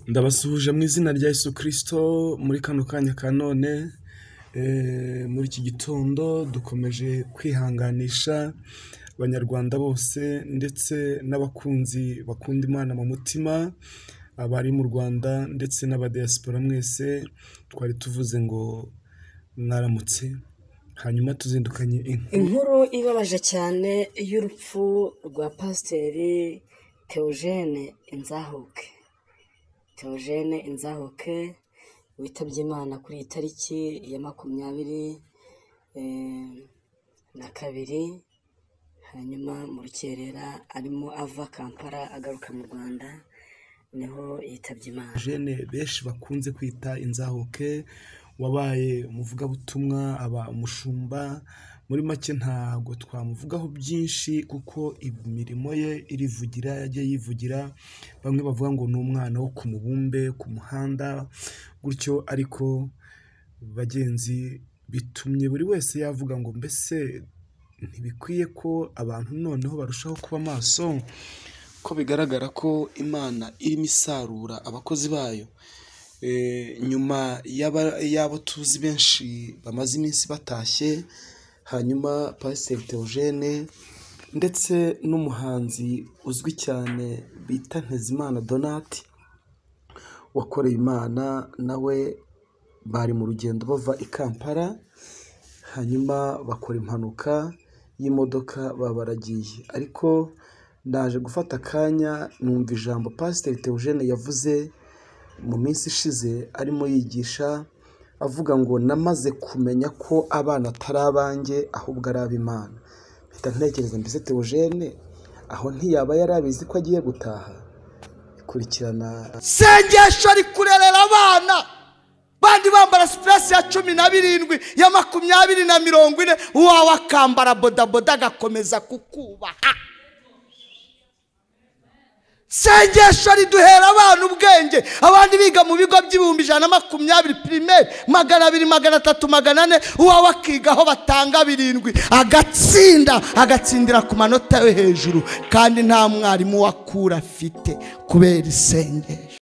Ndabasuhuje mu izina rya Yesu Kristo muri kano kanya ka none. Muri iki gitondo dukomeje kwihanganisha abanyarwanda bose ndetse n'abakunzi bakunda Imana mu mutima, abari mu Rwanda ndetse n'abadiaspora mwese. Twari tuvuze ngo mwaramutse, hanyuma tuzindukanye inkuru ibabaje cyane y'urupfu rwa Pasiteri Theogene Inzahuke witabye Imana kuri iyi tariki ya 22, hanyuma mu rukerera arimo ava Kampala agaruka mu Rwanda niho yitabye Imana. Theogene benshi bakunze kwita Inzahuke, wabaye umuvugabutumwa, aba umushumba. Muri make ntago twamuvugaho byinshi kuko imirimo ye irivugira, yagiye yivugira. Bamwe bavuga ngo ni umwana wo ku mubumbe, ku muhanda gutyo, ariko bagenzi bitumye buri wese yavuga ngo mbese ntibikwiye ko abantu noneho barushaho kuba maso, ko bigaragara ko Imana irimo isarura abakozi bayo. Nyuma y'abo tuzi benshi bamaze iminsi batashye, hanyuma Pasiteri Theogene ndetse n'umuhanzi uzwi cyane bita Ntezimana Donati wakoreye Imana, nawe bari mu rugendo bava i Kampala, hanyuma bakora impanuka y'imodoka baragiye. Ariko ndaje gufata akanya numva ijambo Pasiteri Theogene yavuze mu minsi ishize arimo yigisha, avuga ngo namaze kumenya ko abana atari abanjye ahubwo ari ab'Imana. Mpita ntekereza mbese Theogene aho ntiyaba yarabizi ko agiye gutaha? Ikurikirana sengesho ari kurerera abana bandi bambara sipuresi ya 17 ya 20 na 40, uwawe akambara bodaboda agakomeza kukubaha. Sengesho riduhera abana ubwenge, abandi biga mu bigo by'ibihumbi 120 primaire 200 300 400, uwawe akigaho batanga 7 agatsindira ku manota yo hejuru, kandi nta mwarimu wakura afite kubera isengesho.